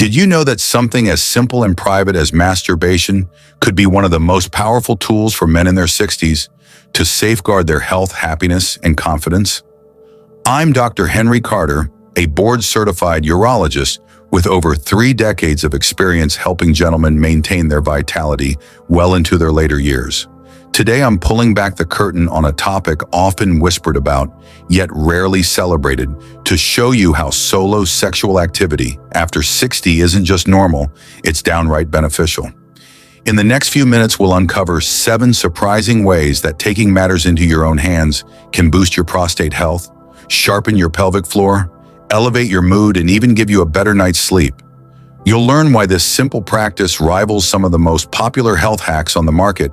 Did you know that something as simple and private as masturbation could be one of the most powerful tools for men in their 60s to safeguard their health, happiness, and confidence? I'm Dr. Henry Carter, a board-certified urologist with over 3 decades of experience helping gentlemen maintain their vitality well into their later years. Today, I'm pulling back the curtain on a topic often whispered about, yet rarely celebrated, to show you how solo sexual activity after 60 isn't just normal, it's downright beneficial. In the next few minutes, we'll uncover 7 surprising ways that taking matters into your own hands can boost your prostate health, sharpen your pelvic floor, elevate your mood, and even give you a better night's sleep. You'll learn why this simple practice rivals some of the most popular health hacks on the market,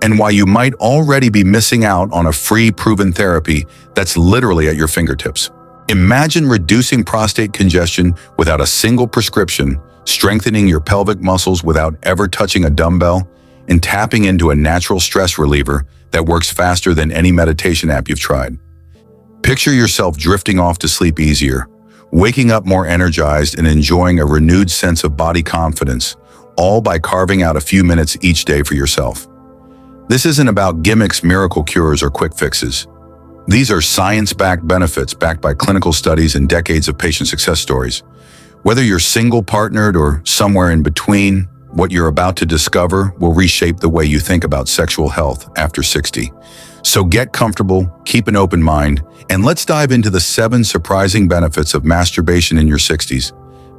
and why you might already be missing out on a free, proven therapy that's literally at your fingertips. Imagine reducing prostate congestion without a single prescription, strengthening your pelvic muscles without ever touching a dumbbell, and tapping into a natural stress reliever that works faster than any meditation app you've tried. Picture yourself drifting off to sleep easier, waking up more energized and enjoying a renewed sense of body confidence, all by carving out a few minutes each day for yourself. This isn't about gimmicks, miracle cures, or quick fixes. These are science-backed benefits backed by clinical studies and decades of patient success stories. Whether you're single, partnered, or somewhere in between, what you're about to discover will reshape the way you think about sexual health after 60. So get comfortable, keep an open mind, and let's dive into the 7 surprising benefits of masturbation in your 60s.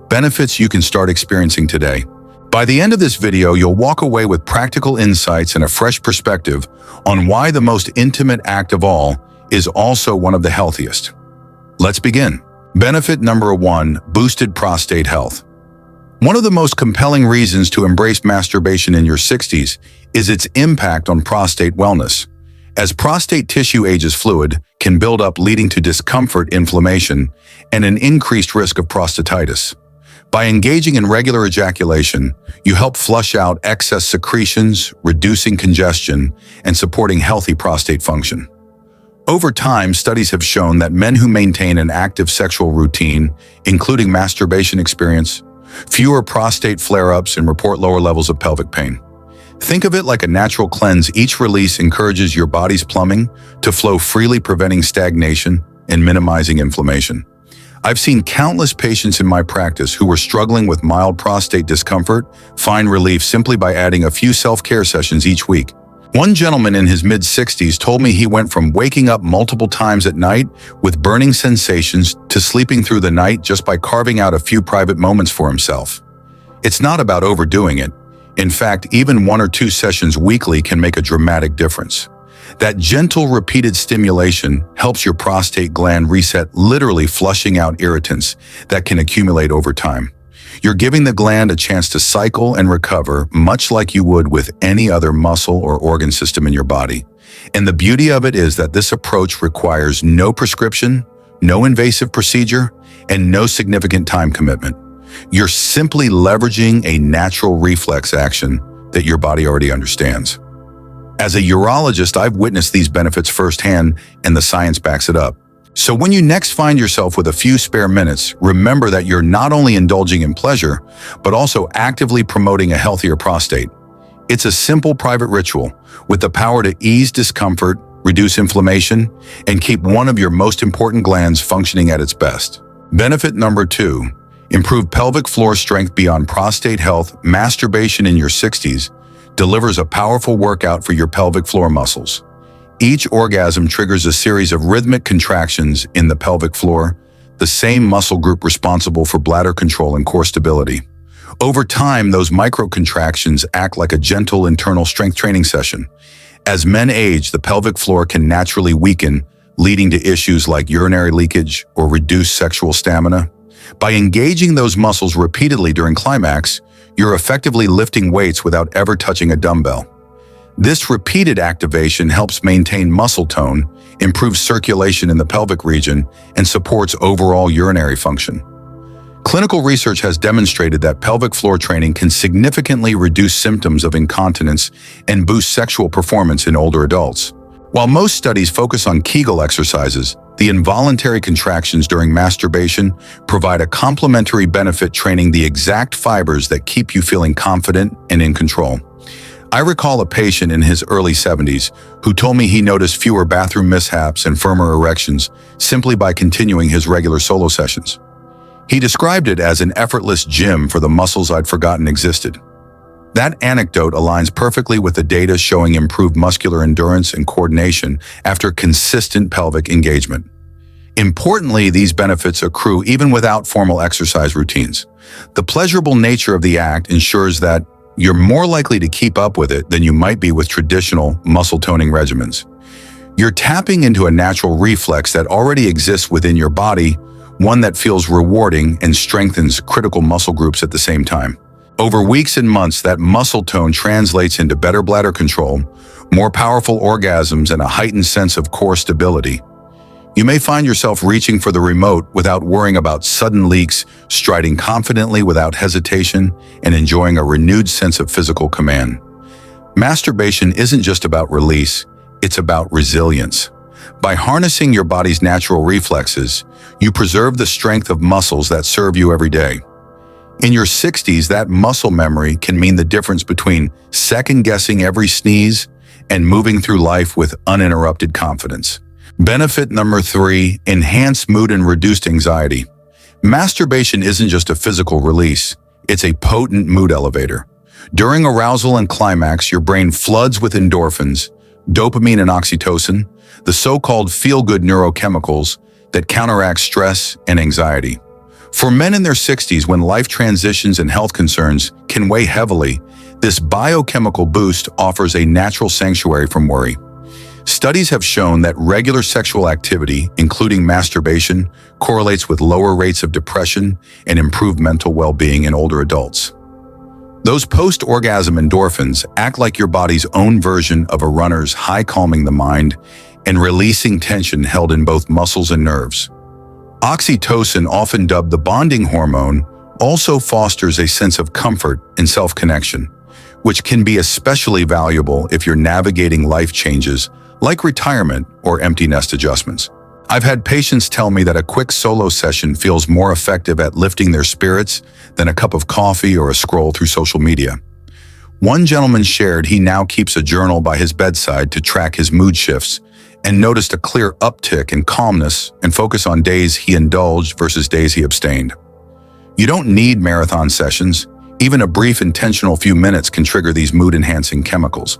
Benefits you can start experiencing today. By the end of this video, you'll walk away with practical insights and a fresh perspective on why the most intimate act of all is also one of the healthiest. Let's begin. Benefit number 1, boosted prostate health. One of the most compelling reasons to embrace masturbation in your 60s is its impact on prostate wellness. As prostate tissue ages, fluid can build up, leading to discomfort, inflammation, and an increased risk of prostatitis. By engaging in regular ejaculation, you help flush out excess secretions, reducing congestion, and supporting healthy prostate function. Over time, studies have shown that men who maintain an active sexual routine, including masturbation, experience fewer prostate flare-ups and report lower levels of pelvic pain. Think of it like a natural cleanse. Each release encourages your body's plumbing to flow freely, preventing stagnation and minimizing inflammation. I've seen countless patients in my practice who were struggling with mild prostate discomfort find relief simply by adding a few self-care sessions each week. One gentleman in his mid-60s told me he went from waking up multiple times at night with burning sensations to sleeping through the night just by carving out a few private moments for himself. It's not about overdoing it. In fact, even 1 or 2 sessions weekly can make a dramatic difference. That gentle, repeated stimulation helps your prostate gland reset, literally flushing out irritants that can accumulate over time. You're giving the gland a chance to cycle and recover, much like you would with any other muscle or organ system in your body. And the beauty of it is that this approach requires no prescription, no invasive procedure, and no significant time commitment. You're simply leveraging a natural reflex action that your body already understands. As a urologist, I've witnessed these benefits firsthand, and the science backs it up. So when you next find yourself with a few spare minutes, remember that you're not only indulging in pleasure, but also actively promoting a healthier prostate. It's a simple private ritual with the power to ease discomfort, reduce inflammation, and keep one of your most important glands functioning at its best. Benefit number 2, improve pelvic floor strength. Beyond prostate health, masturbation in your 60s delivers a powerful workout for your pelvic floor muscles. Each orgasm triggers a series of rhythmic contractions in the pelvic floor, the same muscle group responsible for bladder control and core stability. Over time, those micro-contractions act like a gentle internal strength training session. As men age, the pelvic floor can naturally weaken, leading to issues like urinary leakage or reduced sexual stamina. By engaging those muscles repeatedly during climax, you're effectively lifting weights without ever touching a dumbbell. This repeated activation helps maintain muscle tone, improves circulation in the pelvic region, and supports overall urinary function. Clinical research has demonstrated that pelvic floor training can significantly reduce symptoms of incontinence and boost sexual performance in older adults. While most studies focus on Kegel exercises, The involuntary contractions during masturbation provide a complementary benefit, training the exact fibers that keep you feeling confident and in control. I recall a patient in his early 70s who told me he noticed fewer bathroom mishaps and firmer erections simply by continuing his regular solo sessions. He described it as an effortless gym for the muscles I'd forgotten existed. That anecdote aligns perfectly with the data showing improved muscular endurance and coordination after consistent pelvic engagement. Importantly, these benefits accrue even without formal exercise routines. The pleasurable nature of the act ensures that you're more likely to keep up with it than you might be with traditional muscle-toning regimens. You're tapping into a natural reflex that already exists within your body, one that feels rewarding and strengthens critical muscle groups at the same time. Over weeks and months, that muscle tone translates into better bladder control, more powerful orgasms, and a heightened sense of core stability. You may find yourself reaching for the remote without worrying about sudden leaks, striding confidently without hesitation, and enjoying a renewed sense of physical command. Masturbation isn't just about release, it's about resilience. By harnessing your body's natural reflexes, you preserve the strength of muscles that serve you every day. In your 60s, that muscle memory can mean the difference between second-guessing every sneeze and moving through life with uninterrupted confidence. Benefit number 3, enhanced mood and reduced anxiety. Masturbation isn't just a physical release, it's a potent mood elevator. During arousal and climax, your brain floods with endorphins, dopamine and oxytocin, the so-called feel-good neurochemicals that counteract stress and anxiety. For men in their 60s, when life transitions and health concerns can weigh heavily, this biochemical boost offers a natural sanctuary from worry. Studies have shown that regular sexual activity, including masturbation, correlates with lower rates of depression and improved mental well-being in older adults. Those post-orgasm endorphins act like your body's own version of a runner's high, calming the mind and releasing tension held in both muscles and nerves. Oxytocin, often dubbed the bonding hormone, also fosters a sense of comfort and self-connection, which can be especially valuable if you're navigating life changes like retirement or empty nest adjustments. I've had patients tell me that a quick solo session feels more effective at lifting their spirits than a cup of coffee or a scroll through social media. One gentleman shared he now keeps a journal by his bedside to track his mood shifts and noticed a clear uptick in calmness and focus on days he indulged versus days he abstained. You don't need marathon sessions. Even a brief intentional few minutes can trigger these mood-enhancing chemicals.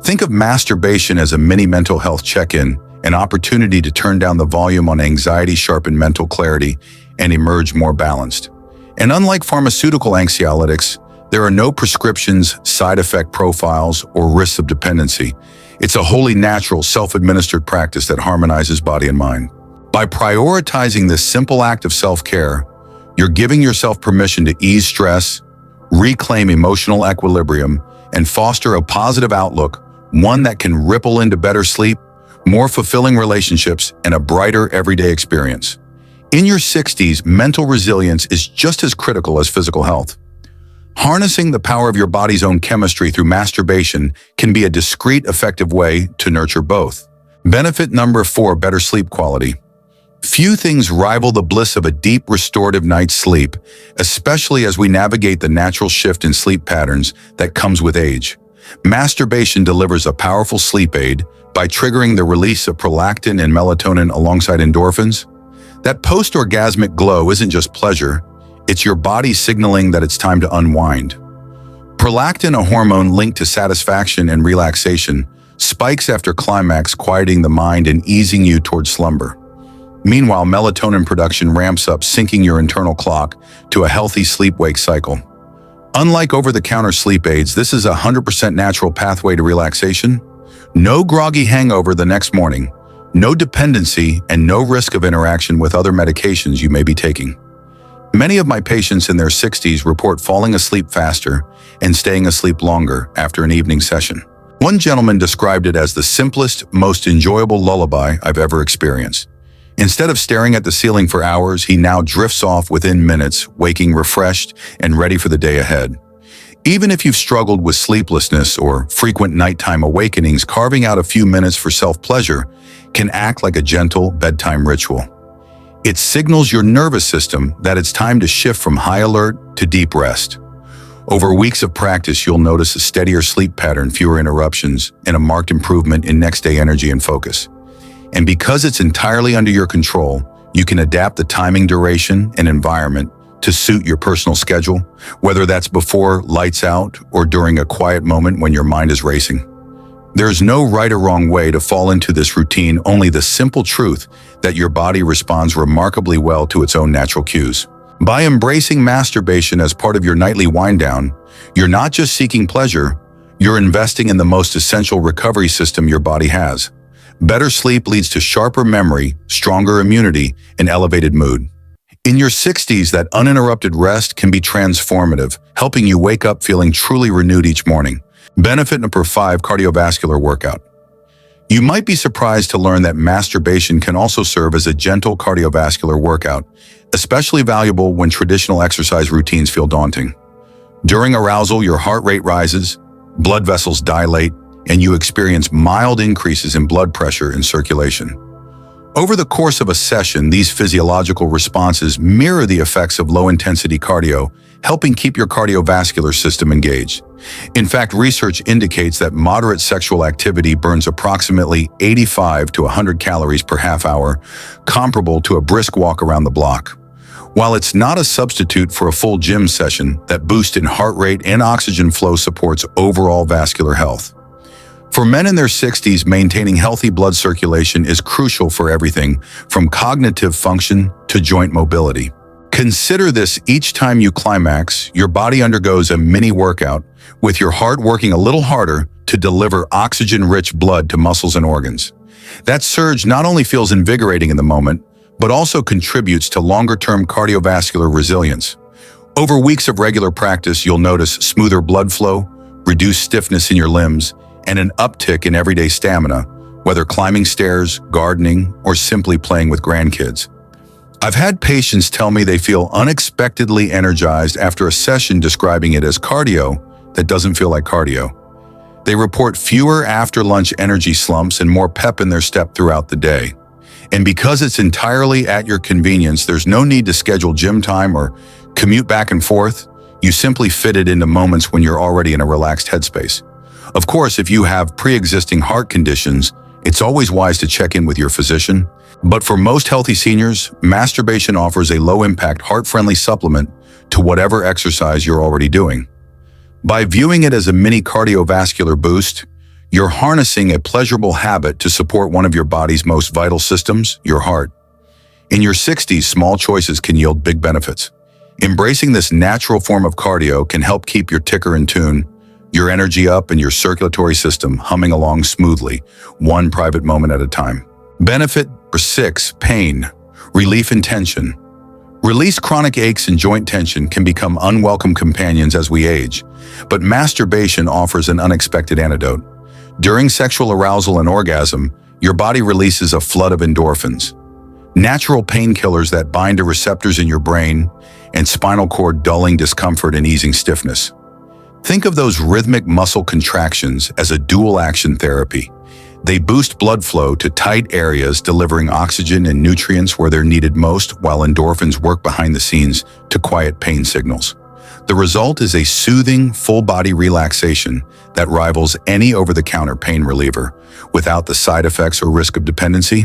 Think of masturbation as a mini mental health check-in, an opportunity to turn down the volume on anxiety, sharpen mental clarity, and emerge more balanced. And unlike pharmaceutical anxiolytics, there are no prescriptions, side effect profiles, or risks of dependency. It's a wholly natural, self-administered practice that harmonizes body and mind. By prioritizing this simple act of self-care, you're giving yourself permission to ease stress, reclaim emotional equilibrium, and foster a positive outlook, one that can ripple into better sleep, more fulfilling relationships, and a brighter everyday experience. In your 60s, mental resilience is just as critical as physical health. Harnessing the power of your body's own chemistry through masturbation can be a discreet, effective way to nurture both. Benefit number 4, better sleep quality. Few things rival the bliss of a deep, restorative night's sleep, especially as we navigate the natural shift in sleep patterns that comes with age. Masturbation delivers a powerful sleep aid by triggering the release of prolactin and melatonin alongside endorphins. That post-orgasmic glow isn't just pleasure, it's your body signaling that it's time to unwind. Prolactin, a hormone linked to satisfaction and relaxation, spikes after climax, quieting the mind and easing you towards slumber. Meanwhile, melatonin production ramps up, syncing your internal clock to a healthy sleep-wake cycle. Unlike over-the-counter sleep aids, this is a 100% natural pathway to relaxation. No groggy hangover the next morning, no dependency, and no risk of interaction with other medications you may be taking. Many of my patients in their 60s report falling asleep faster and staying asleep longer after an evening session. One gentleman described it as the simplest, most enjoyable lullaby I've ever experienced. Instead of staring at the ceiling for hours, he now drifts off within minutes, waking refreshed and ready for the day ahead. Even if you've struggled with sleeplessness or frequent nighttime awakenings, carving out a few minutes for self-pleasure can act like a gentle bedtime ritual. It signals your nervous system that it's time to shift from high alert to deep rest. Over weeks of practice, you'll notice a steadier sleep pattern, fewer interruptions, and a marked improvement in next-day energy and focus. And because it's entirely under your control, you can adapt the timing, duration, and environment to suit your personal schedule, whether that's before lights out or during a quiet moment when your mind is racing. There's no right or wrong way to fall into this routine, only the simple truth that your body responds remarkably well to its own natural cues. By embracing masturbation as part of your nightly wind-down, you're not just seeking pleasure, you're investing in the most essential recovery system your body has. Better sleep leads to sharper memory, stronger immunity, and elevated mood. In your 60s, that uninterrupted rest can be transformative, helping you wake up feeling truly renewed each morning. Benefit number 5, cardiovascular workout. You might be surprised to learn that masturbation can also serve as a gentle cardiovascular workout, especially valuable when traditional exercise routines feel daunting. During arousal, your heart rate rises, blood vessels dilate, and you experience mild increases in blood pressure and circulation. Over the course of a session, these physiological responses mirror the effects of low-intensity cardio, helping keep your cardiovascular system engaged. In fact, research indicates that moderate sexual activity burns approximately 85 to 100 calories per half hour, comparable to a brisk walk around the block. While it's not a substitute for a full gym session, that boost in heart rate and oxygen flow supports overall vascular health. For men in their 60s, maintaining healthy blood circulation is crucial for everything from cognitive function to joint mobility. Consider this: each time you climax, your body undergoes a mini workout, with your heart working a little harder to deliver oxygen-rich blood to muscles and organs. That surge not only feels invigorating in the moment, but also contributes to longer-term cardiovascular resilience. Over weeks of regular practice, you'll notice smoother blood flow, reduced stiffness in your limbs, and an uptick in everyday stamina, whether climbing stairs, gardening, or simply playing with grandkids. I've had patients tell me they feel unexpectedly energized after a session, describing it as cardio that doesn't feel like cardio. They report fewer after-lunch energy slumps and more pep in their step throughout the day. And because it's entirely at your convenience, there's no need to schedule gym time or commute back and forth. You simply fit it into moments when you're already in a relaxed headspace. Of course, if you have pre-existing heart conditions, it's always wise to check in with your physician. But for most healthy seniors, masturbation offers a low-impact, heart-friendly supplement to whatever exercise you're already doing. By viewing it as a mini cardiovascular boost, you're harnessing a pleasurable habit to support one of your body's most vital systems, your heart. In your 60s, small choices can yield big benefits. Embracing this natural form of cardio can help keep your ticker in tune, your energy up, and your circulatory system humming along smoothly, one private moment at a time. Benefit number 6, pain, relief and tension. Release chronic aches and joint tension can become unwelcome companions as we age, but masturbation offers an unexpected antidote. During sexual arousal and orgasm, your body releases a flood of endorphins, natural painkillers that bind to receptors in your brain and spinal cord, dulling discomfort and easing stiffness. Think of those rhythmic muscle contractions as a dual-action therapy. They boost blood flow to tight areas, delivering oxygen and nutrients where they're needed most, while endorphins work behind the scenes to quiet pain signals. The result is a soothing, full-body relaxation that rivals any over-the-counter pain reliever, without the side effects or risk of dependency.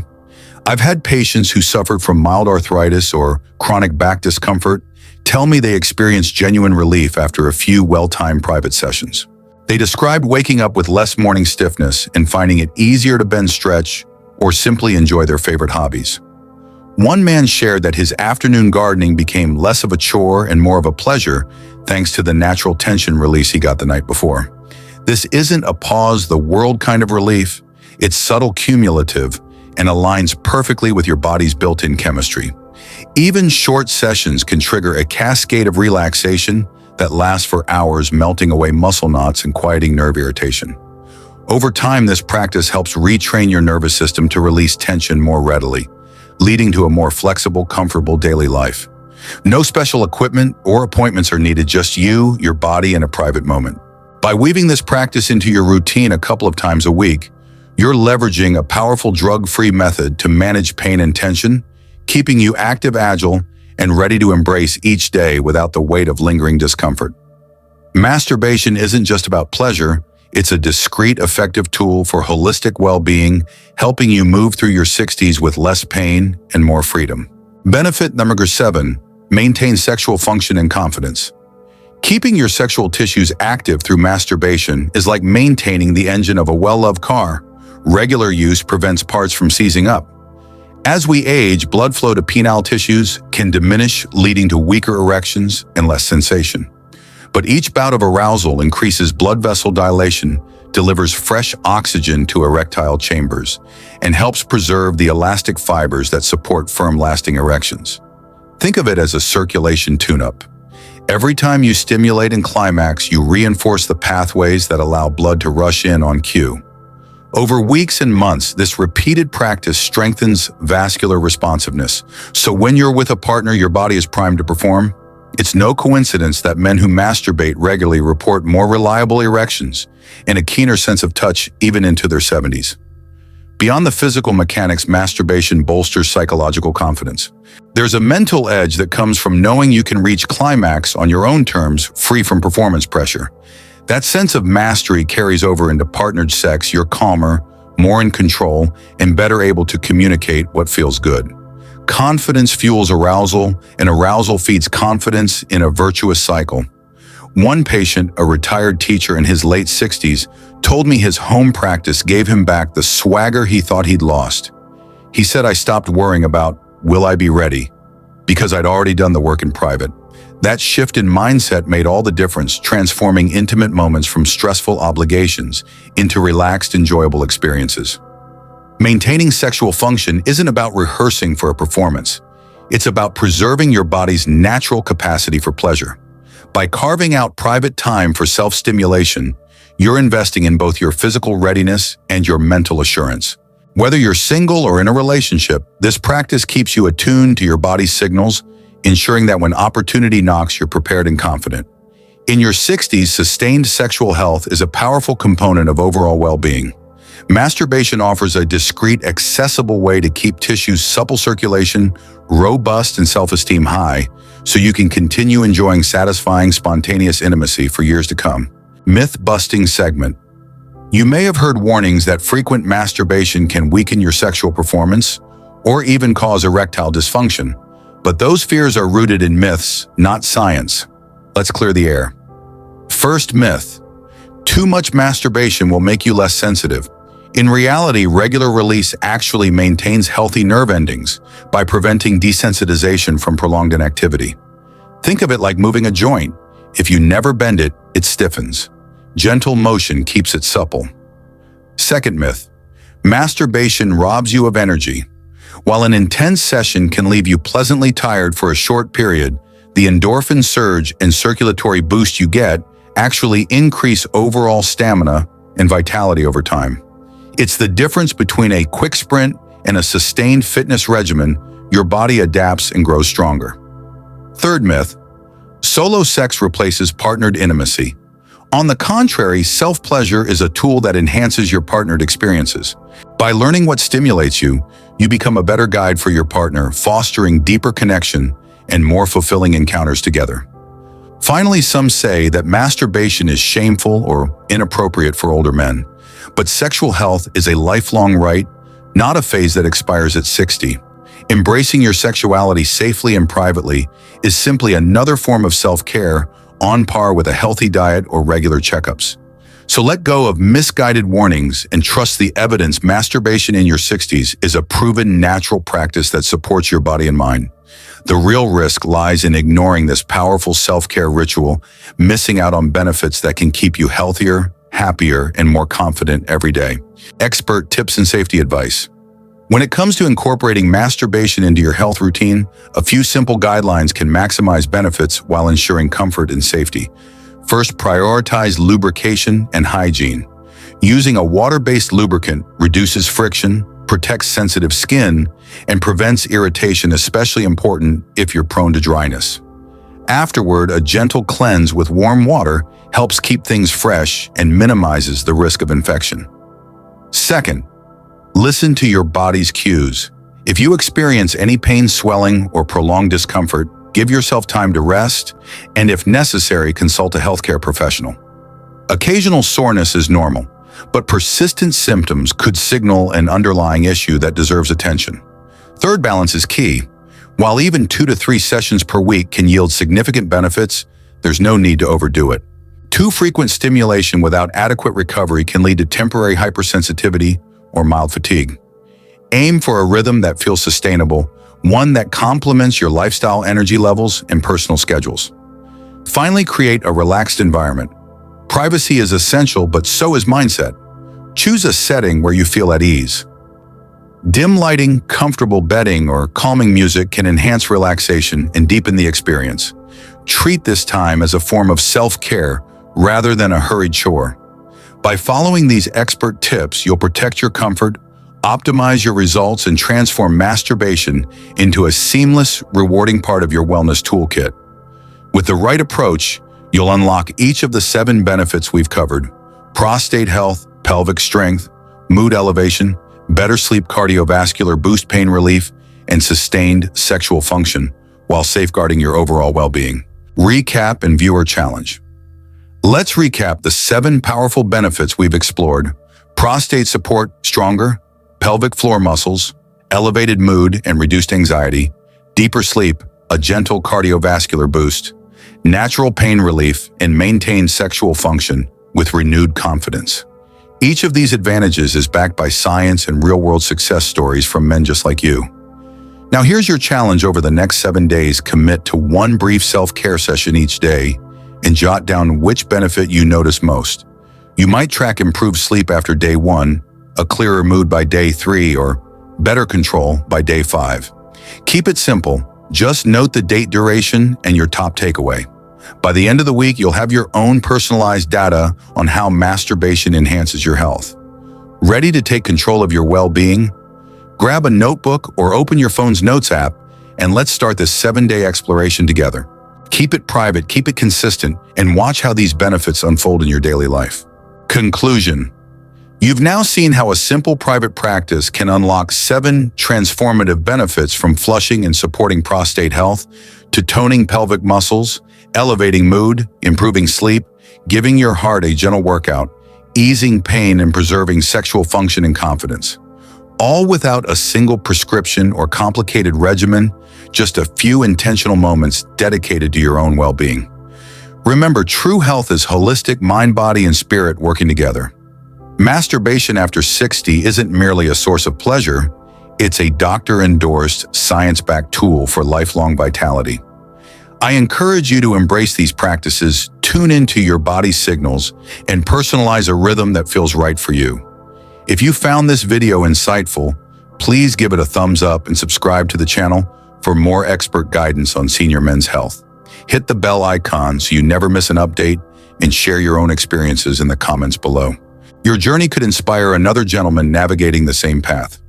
I've had patients who suffered from mild arthritis or chronic back discomfort tell me they experienced genuine relief after a few well-timed private sessions. They described waking up with less morning stiffness and finding it easier to bend, stretch, or simply enjoy their favorite hobbies. One man shared that his afternoon gardening became less of a chore and more of a pleasure thanks to the natural tension release he got the night before. This isn't a pause-the-world kind of relief. It's subtle, cumulative, and aligns perfectly with your body's built-in chemistry. Even short sessions can trigger a cascade of relaxation that lasts for hours, melting away muscle knots and quieting nerve irritation. Over time, this practice helps retrain your nervous system to release tension more readily, leading to a more flexible, comfortable daily life. No special equipment or appointments are needed, just you, your body, and a private moment. By weaving this practice into your routine a couple of times a week, You're leveraging a powerful drug-free method to manage pain and tension, keeping you active, agile, and ready to embrace each day without the weight of lingering discomfort. Masturbation isn't just about pleasure, it's a discreet, effective tool for holistic well-being, helping you move through your 60s with less pain and more freedom. Benefit number 7, maintain sexual function and confidence. Keeping your sexual tissues active through masturbation is like maintaining the engine of a well-loved car. Regular use prevents parts from seizing up. As we age, blood flow to penile tissues can diminish, leading to weaker erections and less sensation. But each bout of arousal increases blood vessel dilation, delivers fresh oxygen to erectile chambers, and helps preserve the elastic fibers that support firm, lasting erections. Think of it as a circulation tune-up. Every time you stimulate and climax, you reinforce the pathways that allow blood to rush in on cue. Over weeks and months, this repeated practice strengthens vascular responsiveness. So when you're with a partner your body is primed to perform, it's no coincidence that men who masturbate regularly report more reliable erections and a keener sense of touch even into their 70s. Beyond the physical mechanics, masturbation bolsters psychological confidence. There's a mental edge that comes from knowing you can reach climax on your own terms, free from performance pressure. That sense of mastery carries over into partnered sex. You're calmer, more in control, and better able to communicate what feels good. Confidence fuels arousal, and arousal feeds confidence in a virtuous cycle. One patient, a retired teacher in his late 60s, told me his home practice gave him back the swagger he thought he'd lost. He said, "I stopped worrying about, will I be ready? Because I'd already done the work in private." That shift in mindset made all the difference, transforming intimate moments from stressful obligations into relaxed, enjoyable experiences. Maintaining sexual function isn't about rehearsing for a performance. It's about preserving your body's natural capacity for pleasure. By carving out private time for self-stimulation, you're investing in both your physical readiness and your mental assurance. Whether you're single or in a relationship, this practice keeps you attuned to your body's signals, ensuring that when opportunity knocks, you're prepared and confident. In your 60s, sustained sexual health is a powerful component of overall well-being. Masturbation offers a discreet, accessible way to keep tissues supple, circulation robust, and self-esteem high, so you can continue enjoying satisfying, spontaneous intimacy for years to come. Myth-busting segment. You may have heard warnings that frequent masturbation can weaken your sexual performance or even cause erectile dysfunction, but those fears are rooted in myths, not science. Let's clear the air. First myth: too much masturbation will make you less sensitive. In reality, regular release actually maintains healthy nerve endings by preventing desensitization from prolonged inactivity. Think of it like moving a joint. If you never bend it, it stiffens. Gentle motion keeps it supple. Second myth: masturbation robs you of energy. While an intense session can leave you pleasantly tired for a short period, the endorphin surge and circulatory boost you get actually increase overall stamina and vitality over time. It's the difference between a quick sprint and a sustained fitness regimen. Your body adapts and grows stronger. Third myth: solo sex replaces partnered intimacy. On the contrary, self-pleasure is a tool that enhances your partnered experiences. By learning what stimulates you, you become a better guide for your partner, fostering deeper connection and more fulfilling encounters together. Finally, some say that masturbation is shameful or inappropriate for older men. But sexual health is a lifelong right, not a phase that expires at 60. Embracing your sexuality safely and privately is simply another form of self-care, on par with a healthy diet or regular checkups. So let go of misguided warnings and trust the evidence. Masturbation in your 60s is a proven natural practice that supports your body and mind. The real risk lies in ignoring this powerful self-care ritual, missing out on benefits that can keep you healthier, happier, and more confident every day. Expert tips and safety advice. When it comes to incorporating masturbation into your health routine, a few simple guidelines can maximize benefits while ensuring comfort and safety. First, prioritize lubrication and hygiene. Using a water-based lubricant reduces friction, protects sensitive skin, and prevents irritation, especially important if you're prone to dryness. Afterward, a gentle cleanse with warm water helps keep things fresh and minimizes the risk of infection. Second, listen to your body's cues. If you experience any pain, swelling, or prolonged discomfort, give yourself time to rest, and if necessary, consult a healthcare professional. Occasional soreness is normal, but persistent symptoms could signal an underlying issue that deserves attention. Third, balance is key. While even 2 to 3 sessions per week can yield significant benefits, there's no need to overdo it. Too frequent stimulation without adequate recovery can lead to temporary hypersensitivity or mild fatigue. Aim for a rhythm that feels sustainable, one that complements your lifestyle, energy levels, and personal schedules. Finally, create a relaxed environment. Privacy is essential, but so is mindset. Choose a setting where you feel at ease. Dim lighting, comfortable bedding, or calming music can enhance relaxation and deepen the experience. Treat this time as a form of self-care rather than a hurried chore. By following these expert tips, you'll protect your comfort, optimize your results, and transform masturbation into a seamless, rewarding part of your wellness toolkit. With the right approach, you'll unlock each of the 7 benefits we've covered: prostate health, pelvic strength, mood elevation, better sleep, cardiovascular boost, pain relief, and sustained sexual function, while safeguarding your overall well-being. Recap and viewer challenge. Let's recap the 7 powerful benefits we've explored: prostate support, stronger pelvic floor muscles, elevated mood and reduced anxiety, deeper sleep, a gentle cardiovascular boost, natural pain relief, and maintained sexual function with renewed confidence. Each of these advantages is backed by science and real-world success stories from men just like you. Now here's your challenge over the next 7 days. Commit to 1 brief self-care session each day and jot down which benefit you notice most. You might track improved sleep after day 1, a clearer mood by day 3, or better control by day 5. Keep it simple. Just note the date, duration, and your top takeaway. By the end of the week, you'll have your own personalized data on how masturbation enhances your health. Ready to take control of your well-being? Grab a notebook or open your phone's notes app, and let's start this 7-day exploration together. Keep it private, keep it consistent, and watch how these benefits unfold in your daily life. Conclusion. You've now seen how a simple private practice can unlock 7 transformative benefits, from flushing and supporting prostate health to toning pelvic muscles, elevating mood, improving sleep, giving your heart a gentle workout, easing pain, and preserving sexual function and confidence. All without a single prescription or complicated regimen, just a few intentional moments dedicated to your own well-being. Remember, true health is holistic, mind, body, and spirit working together. Masturbation after 60 isn't merely a source of pleasure, it's a doctor-endorsed, science-backed tool for lifelong vitality. I encourage you to embrace these practices, tune into your body's signals, and personalize a rhythm that feels right for you. If you found this video insightful, please give it a thumbs up and subscribe to the channel for more expert guidance on senior men's health. Hit the bell icon so you never miss an update, and share your own experiences in the comments below. Your journey could inspire another gentleman navigating the same path.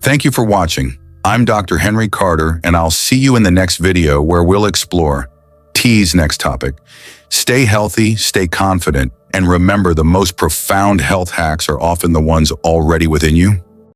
Thank you for watching. I'm Dr. Henry Carter, and I'll see you in the next video, where we'll explore T's next topic. Stay healthy, stay confident, and remember, the most profound health hacks are often the ones already within you.